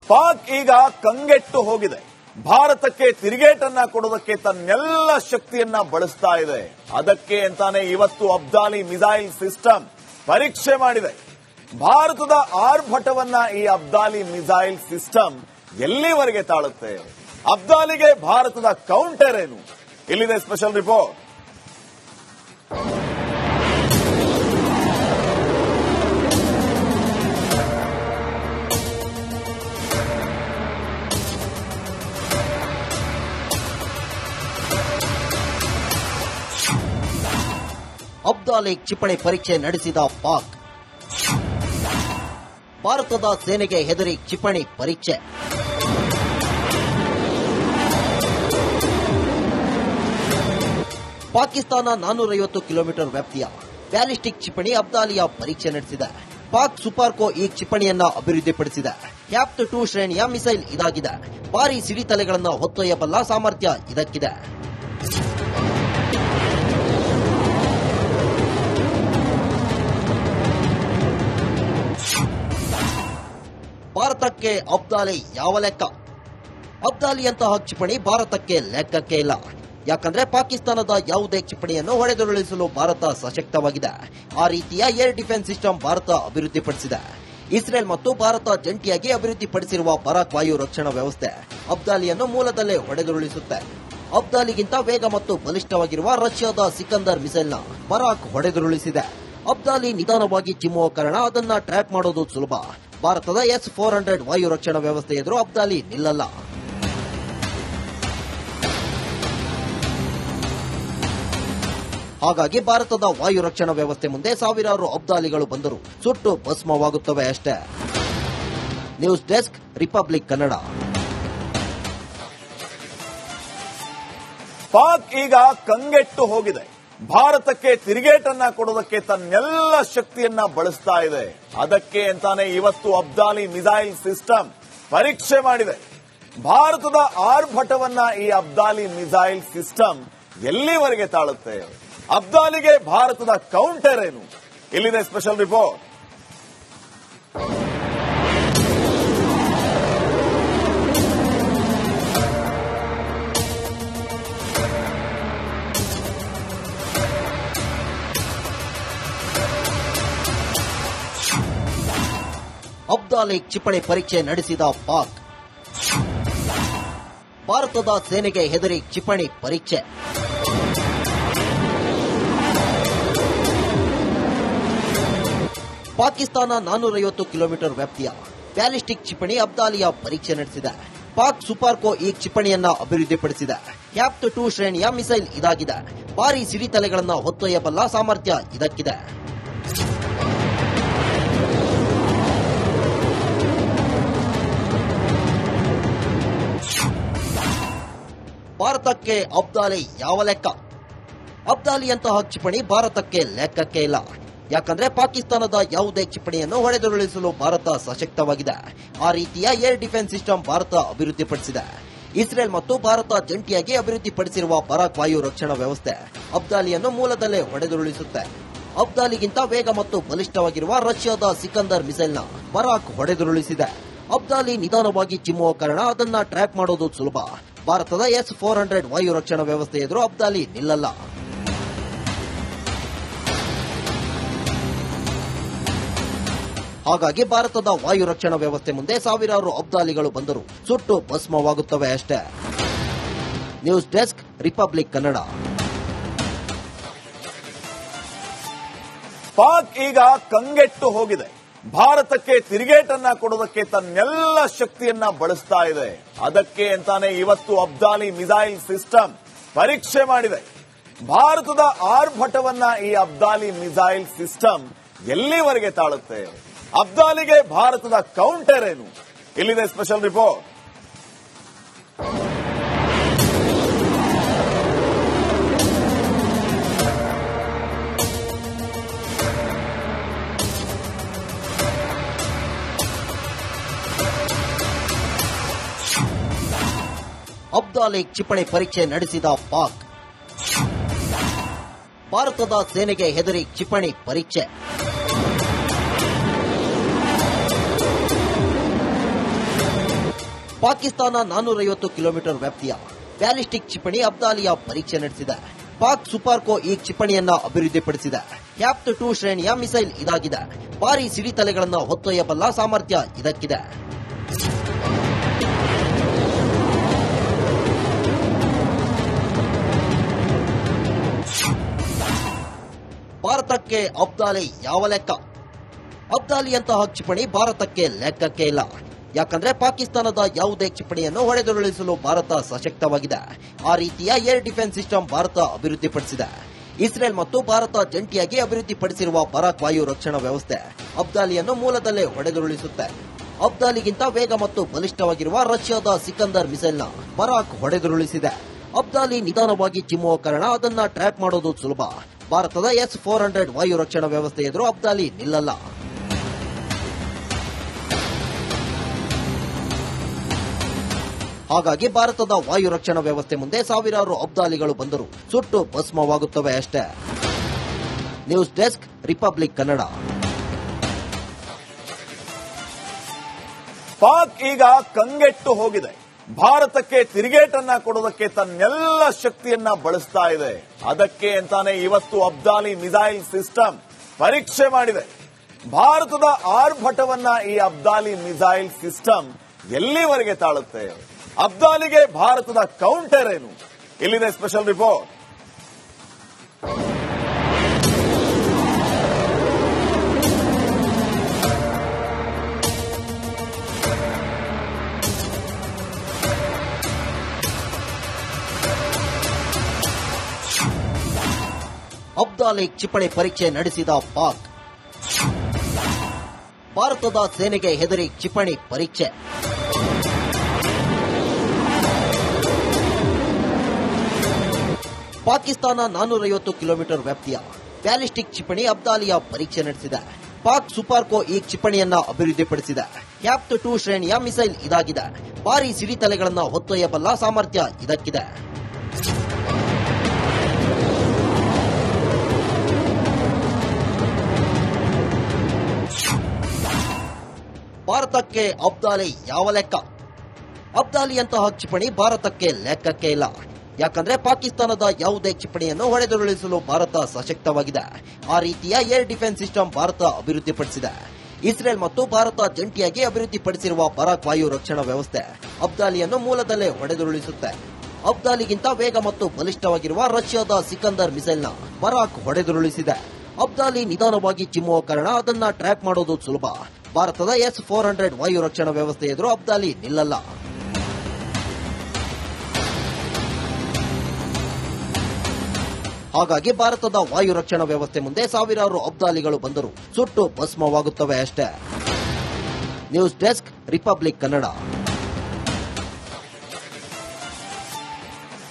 ಪಾಕ್ ಈಗ ಕಂಗೆಟ್ಟು ಹೋಗಿದೆ. ಭಾರತಕ್ಕೆ ತಿರುಗೇಟನ್ನ ಕೊಡೋದಕ್ಕೆ ತನ್ನೆಲ್ಲ ಶಕ್ತಿಯನ್ನ ಬಳಸ್ತಾ ಇದೆ. ಅದಕ್ಕೆ ಅಂತಾನೆ ಇವತ್ತು ಅಬ್ದಾಲಿ ಮಿಸೈಲ್ ಸಿಸ್ಟಮ್ ಪರೀಕ್ಷೆ ಮಾಡಿದೆ. ಭಾರತದ ಆರ್ಭಟವನ್ನ ಈ ಅಬ್ದಾಲಿ ಮಿಸೈಲ್ ಸಿಸ್ಟಮ್ ಎಲ್ಲಿವರೆಗೆ ತಾಳುತ್ತೆ? ಅಬ್ದಾಲಿಗೆ ಭಾರತದ ಕೌಂಟರ್ ಏನು? ಇಲ್ಲಿದೆ ಸ್ಪೆಷಲ್ ರಿಪೋರ್ಟ್. ಅಬ್ದಾಲಿ ಕ್ಷಿಪಣಿ ಪರೀಕ್ಷೆ ನಡೆಸಿದ ಪಾಕ್. ಭಾರತದ ಸೇನೆಗೆ ಹೆದರಿ ಕ್ಷಿಪಣಿ ಪರೀಕ್ಷೆ. ಪಾಕಿಸ್ತಾನ 450 ಕಿಲೋಮೀಟರ್ ವ್ಯಾಪ್ತಿಯ ಬ್ಯಾಲಿಸ್ಟಿಕ್ ಕ್ಷಿಪಣಿ ಅಬ್ದಾಲಿಯ ಪರೀಕ್ಷೆ ನಡೆಸಿದೆ. ಪಾಕ್ ಸುಪಾರ್ಕೋ ಈ ಕ್ಷಿಪಣಿಯನ್ನ ಅಭಿವೃದ್ಧಿಪಡಿಸಿದೆ. ಕ್ಯಾಪ್ಟ್ 2 ಶ್ರೇಣಿಯ ಮಿಸೈಲ್ ಇದಾಗಿದೆ. ಭಾರಿ ಸಿಡಿತಲೆಗಳನ್ನು ಹೊತ್ತೊಯ್ಯಬಲ್ಲ ಸಾಮರ್ಥ್ಯ ಇದಕ್ಕಿದೆ. ಭಾರತಕ್ಕೆ ಅಬ್ದಾಲಿ ಯಾವ ಲೆಕ್ಕ? ಅಬ್ದಾಲಿಯಂತಹ ಕ್ಷಿಪಣಿ ಭಾರತಕ್ಕೆ ಲೆಕ್ಕಕ್ಕೆ ಇಲ್ಲ. ಯಾಕಂದ್ರೆ ಪಾಕಿಸ್ತಾನದ ಯಾವುದೇ ಕ್ಷಿಪಣಿಯನ್ನು ಹೊಡೆದುರುಳಿಸಲು ಭಾರತ ಸಶಕ್ತವಾಗಿದೆ. ಆ ರೀತಿಯ ಏರ್ ಡಿಫೆನ್ಸ್ ಸಿಸ್ಟಮ್ ಭಾರತ ಅಭಿವೃದ್ಧಿಪಡಿಸಿದೆ. ಇಸ್ರೇಲ್ ಮತ್ತು ಭಾರತ ಜಂಟಿಯಾಗಿ ಅಭಿವೃದ್ಧಿಪಡಿಸಿರುವ ಬರಾಕ್ ವಾಯು ರಕ್ಷಣಾ ವ್ಯವಸ್ಥೆ ಅಬ್ದಾಲಿಯನ್ನು ಮೂಲದಲ್ಲೇ ಹೊಡೆದುರುಳಿಸುತ್ತೆ. ಅಬ್ದಾಲಿಗಿಂತ ವೇಗ ಮತ್ತು ಬಲಿಷ್ಠವಾಗಿರುವ ರಷ್ಯಾದ ಸಿಕಂದರ್ ಮಿಸೈಲ್ನ ಬರಾಕ್ ಹೊಡೆದುರುಳಿಸಿದೆ. ಅಬ್ದಾಲಿ ನಿಧಾನವಾಗಿ ಚಿಮ್ಮುವ ಕಾರಣ ಅದನ್ನ ಟ್ರ್ಯಾಕ್ ಮಾಡೋದು ಸುಲಭ. ಭಾರತದ S-400 ವಾಯು ರಕ್ಷಣಾ ವ್ಯವಸ್ಥೆ ಎದುರು ಅಬ್ದಾಲಿ ನಿಲ್ಲಲ್ಲ. ಹಾಗಾಗಿ ಭಾರತದ ವಾಯು ರಕ್ಷಣಾ ವ್ಯವಸ್ಥೆ ಮುಂದೆ ಸಾವಿರಾರು ಅಬ್ದಾಲಿಗಳು ಬಂದರೂ ಸುಟ್ಟು ಭಸ್ಮವಾಗುತ್ತವೆ ಅಷ್ಟೇ. News desk, republic Kannada. Pak ಈಗ ಕಂಗೆಟ್ಟು ಹೋಗಿದೆ. ಭಾರತಕ್ಕೆ ತಿರುಗೇಟನ್ನ ಕೊಡೋದಕ್ಕೆ ತನ್ನೆಲ್ಲ ಶಕ್ತಿಯನ್ನ ಬಳಸ್ತಾ ಇದೆ. ಅದಕ್ಕೆ ಅಂತಾನೆ ಇವತ್ತು ಅಬ್ದಾಲಿ ಮಿಸೈಲ್ ಸಿಸ್ಟಮ್ ಪರೀಕ್ಷೆ ಮಾಡಿದೆ. ಭಾರತದ ಆರ್ಭಟವನ್ನ ಈ ಅಬ್ದಾಲಿ ಮಿಸೈಲ್ ಸಿಸ್ಟಮ್ ಎಲ್ಲಿವರೆಗೆ ತಾಳುತ್ತೆ? ಅಬ್ದಾಲಿಗೆ ಭಾರತದ ಕೌಂಟರ್ ಏನು? ಇಲ್ಲಿದೆ ಸ್ಪೆಷಲ್ ರಿಪೋರ್ಟ್. ಅಬ್ದಾಲಿ ಕ್ಷಿಪಣಿ ಪರೀಕ್ಷೆ ನಡೆಸಿದ ಪಾಕ್. ಭಾರತದ ಸೇನೆಗೆ ಹೆದರಿ ಕ್ಷಿಪಣಿ ಪರೀಕ್ಷೆ. ಪಾಕಿಸ್ತಾನ 450 ಕಿಲೋಮೀಟರ್ ವ್ಯಾಪ್ತಿಯ ಬ್ಯಾಲಿಸ್ಟಿಕ್ ಕ್ಷಿಪಣಿ ಅಬ್ದಾಲಿಯ ಪರೀಕ್ಷೆ ನಡೆಸಿದೆ. ಪಾಕ್ ಸುಪಾರ್ಕೋ ಈ ಕ್ಷಿಪಣಿಯನ್ನ ಅಭಿವೃದ್ಧಿಪಡಿಸಿದೆ. ಕ್ಯಾಪ್ಟ್ 2 ಶ್ರೇಣಿಯ ಮಿಸೈಲ್ ಇದಾಗಿದೆ. ಭಾರಿ ಸಿಡಿತಲೆಗಳನ್ನು ಹೊತ್ತೊಯ್ಯಬಲ್ಲ ಸಾಮರ್ಥ್ಯ ಇದಕ್ಕಿದೆ. ಭಾರತಕ್ಕೆ ಅಬ್ದಾಲಿ ಯಾವ ಲೆಕ್ಕ? ಅಬ್ದಾಲಿಯಂತಹ ಕ್ಷಿಪಣಿ ಭಾರತಕ್ಕೆ ಲೆಕ್ಕಕ್ಕೆ ಇಲ್ಲ. ಯಾಕಂದ್ರೆ ಪಾಕಿಸ್ತಾನದ ಯಾವುದೇ ಕ್ಷಿಪಣಿಯನ್ನು ಹೊಡೆದುರುಳಿಸಲು ಭಾರತ ಸಶಕ್ತವಾಗಿದೆ. ಆ ರೀತಿಯ ಏರ್ ಡಿಫೆನ್ಸ್ ಸಿಸ್ಟಮ್ ಭಾರತ ಅಭಿವೃದ್ಧಿಪಡಿಸಿದೆ. ಇಸ್ರೇಲ್ ಮತ್ತು ಭಾರತ ಜಂಟಿಯಾಗಿ ಅಭಿವೃದ್ಧಿಪಡಿಸಿರುವ ಬರಾಕ್ ವಾಯು ರಕ್ಷಣಾ ವ್ಯವಸ್ಥೆ ಅಬ್ದಾಲಿಯನ್ನು ಮೂಲದಲ್ಲೇ ಹೊಡೆದುರುಳಿಸುತ್ತೆ. ಅಬ್ದಾಲಿಗಿಂತ ವೇಗ ಮತ್ತು ಬಲಿಷ್ಠವಾಗಿರುವ ರಷ್ಯಾದ ಸಿಕಂದರ್ ಮಿಸೈಲ್ನ ಬರಾಕ್ ಹೊಡೆದುರುಳಿಸಿದೆ. ಅಬ್ದಾಲಿ ನಿಧಾನವಾಗಿ ಚಿಮ್ಮುವ ಕಾರಣ ಅದನ್ನ ಟ್ರ್ಯಾಕ್ ಮಾಡೋದು ಸುಲಭ. ಭಾರತದ S-400 ವಾಯು ರಕ್ಷಣಾ ವ್ಯವಸ್ಥೆ ಎದುರು ಅಬ್ದಾಲಿ ನಿಲ್ಲಲ್ಲ. ಹಾಗಾಗಿ ಭಾರತದ ವಾಯು ರಕ್ಷಣಾ ವ್ಯವಸ್ಥೆ ಮುಂದೆ ಸಾವಿರಾರು ಅಬ್ದಾಲಿಗಳು ಬಂದರೂ ಸುಟ್ಟು ಭಸ್ಮವಾಗುತ್ತವೆ ಅಷ್ಟೇ. News desk, republic Kannada. Pak ಈಗ ಕಂಗೆಟ್ಟು ಹೋಗಿದೆ. ಭಾರತಕ್ಕೆ ತಿರುಗೇಟನ್ನ ಕೊಡೋದಕ್ಕೆ ತನ್ನೆಲ್ಲ ಶಕ್ತಿಯನ್ನ ಬಳಸ್ತಾ ಇದೆ. ಅದಕ್ಕೆ ಅಂತಾನೆ ಇವತ್ತು ಅಬ್ದಾಲಿ ಮಿಸೈಲ್ ಸಿಸ್ಟಮ್ ಪರೀಕ್ಷೆ ಮಾಡಿದೆ. ಭಾರತದ ಆರ್ಭಟವನ್ನ ಈ ಅಬ್ದಾಲಿ ಮಿಸೈಲ್ ಸಿಸ್ಟಮ್ ಎಲ್ಲಿವರೆಗೆ ತಾಳುತ್ತೆ? ಅಬ್ದಾಲಿಗೆ ಭಾರತದ ಕೌಂಟರ್ ಏನು? ಇಲ್ಲಿದೆ ಸ್ಪೆಷಲ್ ರಿಪೋರ್ಟ್. ಅಬ್ದಾಲಿ ಕ್ಷಿಪಣಿ ಪರೀಕ್ಷೆ ನಡೆಸಿದ ಪಾಕ್. ಭಾರತದ ಸೇನೆಗೆ ಹೆದರಿ ಕ್ಷಿಪಣಿ ಪರೀಕ್ಷೆ. ಪಾಕಿಸ್ತಾನ 450 ಕಿಲೋಮೀಟರ್ ವ್ಯಾಪ್ತಿಯ ಬ್ಯಾಲಿಸ್ಟಿಕ್ ಕ್ಷಿಪಣಿ ಅಬ್ದಾಲಿಯ ಪರೀಕ್ಷೆ ನಡೆಸಿದೆ. ಪಾಕ್ ಸುಪಾರ್ಕೋ ಈ ಕ್ಷಿಪಣಿಯನ್ನ ಅಭಿವೃದ್ಧಿಪಡಿಸಿದೆ. ಕ್ಯಾಪ್ಟ್ 2 ಶ್ರೇಣಿಯ ಮಿಸೈಲ್ ಇದಾಗಿದೆ. ಭಾರಿ ಸಿಡಿತಲೆಗಳನ್ನು ಹೊತ್ತೊಯ್ಯಬಲ್ಲ ಸಾಮರ್ಥ್ಯ ಇದಕ್ಕಿದೆ. ಭಾರತಕ್ಕೆ ಅಬ್ದಾಲಿ ಯಾವ ಲೆಕ್ಕ? ಅಬ್ದಾಲಿಯಂತಹ ಕ್ಷಿಪಣಿ ಭಾರತಕ್ಕೆ ಲೆಕ್ಕಕ್ಕೆ ಇಲ್ಲ. ಯಾಕಂದ್ರೆ ಪಾಕಿಸ್ತಾನದ ಯಾವುದೇ ಕ್ಷಿಪಣಿಯನ್ನು ಹೊಡೆದುರುಳಿಸಲು ಭಾರತ ಸಶಕ್ತವಾಗಿದೆ. ಆ ರೀತಿಯ ಏರ್ ಡಿಫೆನ್ಸ್ ಸಿಸ್ಟಮ್ ಭಾರತ ಅಭಿವೃದ್ಧಿಪಡಿಸಿದೆ. ಇಸ್ರೇಲ್ ಮತ್ತು ಭಾರತ ಜಂಟಿಯಾಗಿ ಅಭಿವೃದ್ಧಿಪಡಿಸಿರುವ ಬರಾಕ್ ವಾಯು ರಕ್ಷಣಾ ವ್ಯವಸ್ಥೆ ಅಬ್ದಾಲಿಯನ್ನು ಮೂಲದಲ್ಲೇ ಹೊಡೆದುರುಳಿಸುತ್ತೆ. ಅಬ್ದಾಲಿಗಿಂತ ವೇಗ ಮತ್ತು ಬಲಿಷ್ಠವಾಗಿರುವ ರಷ್ಯಾದ ಸಿಕಂದರ್ ಮಿಸೈಲ್ನ ಬರಾಕ್ ಹೊಡೆದುರುಳಿಸಿದೆ. ಅಬ್ದಾಲಿ ನಿಧಾನವಾಗಿ ಚಿಮ್ಮುವ ಕಾರಣ ಅದನ್ನ ಟ್ರ್ಯಾಕ್ ಮಾಡೋದು ಸುಲಭ. ಭಾರತದ S-400 ವಾಯು ರಕ್ಷಣಾ ವ್ಯವಸ್ಥೆ ಎದುರು ಅಬ್ದಾಲಿ ನಿಲ್ಲಲ್ಲ. ಹಾಗಾಗಿ ಭಾರತದ ವಾಯು ರಕ್ಷಣಾ ವ್ಯವಸ್ಥೆ ಮುಂದೆ ಸಾವಿರಾರು ಅಬ್ದಾಲಿಗಳು ಬಂದರೂ ಸುಟ್ಟು ಭಸ್ಮವಾಗುತ್ತವೆ ಅಷ್ಟೇ. News desk, republic Kannada. Pak ಈಗ ಕಂಗೆಟ್ಟು ಹೋಗಿದೆ. ಭಾರತಕ್ಕೆ ತಿರುಗೇಟನ್ನ ಕೊಡೋದಕ್ಕೆ ತನ್ನೆಲ್ಲ ಶಕ್ತಿಯನ್ನ ಬಳಸ್ತಾ ಇದೆ. ಅದಕ್ಕೆ ಅಂತಾನೆ ಇವತ್ತು ಅಬ್ದಾಲಿ ಮಿಸೈಲ್ ಸಿಸ್ಟಮ್ ಪರೀಕ್ಷೆ ಮಾಡಿದೆ. ಭಾರತದ ಆರ್ಭಟವನ್ನ ಈ ಅಬ್ದಾಲಿ ಮಿಸೈಲ್ ಸಿಸ್ಟಮ್ ಎಲ್ಲಿವರೆಗೆ ತಾಳುತ್ತೆ? ಅಬ್ದಾಲಿಗೆ ಭಾರತದ ಕೌಂಟರ್ ಏನು? ಇಲ್ಲಿದೆ ಸ್ಪೆಷಲ್ ರಿಪೋರ್ಟ್. ಅಬ್ದಾಲಿ ಕ್ಷಿಪಣಿ ಪರೀಕ್ಷೆ ನಡೆಸಿದ ಪಾಕ್. ಭಾರತದ ಸೇನೆಗೆ ಹೆದರಿ ಕ್ಷಿಪಣಿ ಪರೀಕ್ಷೆ. ಪಾಕಿಸ್ತಾನ 450 ಕಿಲೋಮೀಟರ್ ವ್ಯಾಪ್ತಿಯ ಬ್ಯಾಲಿಸ್ಟಿಕ್ ಕ್ಷಿಪಣಿ ಅಬ್ದಾಲಿಯ ಪರೀಕ್ಷೆ ನಡೆಸಿದೆ. ಪಾಕ್ ಸುಪಾರ್ಕೋ ಈ ಕ್ಷಿಪಣಿಯನ್ನ ಅಭಿವೃದ್ಧಿಪಡಿಸಿದೆ. ಕ್ಯಾಪ್ಟ್ 2 ಶ್ರೇಣಿಯ ಮಿಸೈಲ್ ಇದಾಗಿದೆ. ಭಾರಿ ಸಿಡಿತಲೆಗಳನ್ನು ಹೊತ್ತೊಯ್ಯಬಲ್ಲ ಸಾಮರ್ಥ್ಯ ಇದಕ್ಕಿದೆ. ಭಾರತಕ್ಕೆ ಅಬ್ದಾಲಿ ಯಾವ ಲೆಕ್ಕ? ಅಬ್ದಾಲಿಯಂತಹ ಕ್ಷಿಪಣಿ ಭಾರತಕ್ಕೆ ಲೆಕ್ಕಕ್ಕೆ ಇಲ್ಲ. ಯಾಕಂದ್ರೆ ಪಾಕಿಸ್ತಾನದ ಯಾವುದೇ ಕ್ಷಿಪಣಿಯನ್ನು ಹೊಡೆದುರುಳಿಸಲು ಭಾರತ ಸಶಕ್ತವಾಗಿದೆ. ಆ ರೀತಿಯ ಏರ್ ಡಿಫೆನ್ಸ್ ಸಿಸ್ಟಮ್ ಭಾರತ ಅಭಿವೃದ್ಧಿಪಡಿಸಿದೆ. ಇಸ್ರೇಲ್ ಮತ್ತು ಭಾರತ ಜಂಟಿಯಾಗಿ ಅಭಿವೃದ್ಧಿಪಡಿಸಿರುವ ಬರಾಕ್ ವಾಯು ರಕ್ಷಣಾ ವ್ಯವಸ್ಥೆ ಅಬ್ದಾಲಿಯನ್ನು ಮೂಲದಲ್ಲೇ ಹೊಡೆದುರುಳಿಸುತ್ತೆ. ಅಬ್ದಾಲಿಗಿಂತ ವೇಗ ಮತ್ತು ಬಲಿಷ್ಠವಾಗಿರುವ ರಷ್ಯಾದ ಸಿಕಂದರ್ ಮಿಸೈಲ್ನ ಬರಾಕ್ ಹೊಡೆದುರುಳಿಸಿದೆ. ಅಬ್ದಾಲಿ ನಿಧಾನವಾಗಿ ಚಿಮ್ಮುವ ಕಾರಣ ಅದನ್ನ ಟ್ರ್ಯಾಕ್ ಮಾಡೋದು ಸುಲಭ. ಭಾರತದ S-400 ವಾಯು ರಕ್ಷಣಾ ವ್ಯವಸ್ಥೆ ಎದುರು ಅಬ್ದಾಲಿ ನಿಲ್ಲಲ್ಲ. ಹಾಗಾಗಿ ಭಾರತದ ವಾಯು ರಕ್ಷಣಾ ವ್ಯವಸ್ಥೆ ಮುಂದೆ ಸಾವಿರಾರು ಅಬ್ದಾಲಿಗಳು ಬಂದರೂ ಸುಟ್ಟು ಭಸ್ಮವಾಗುತ್ತವೆ ಅಷ್ಟೇ. News desk, republic Kannada.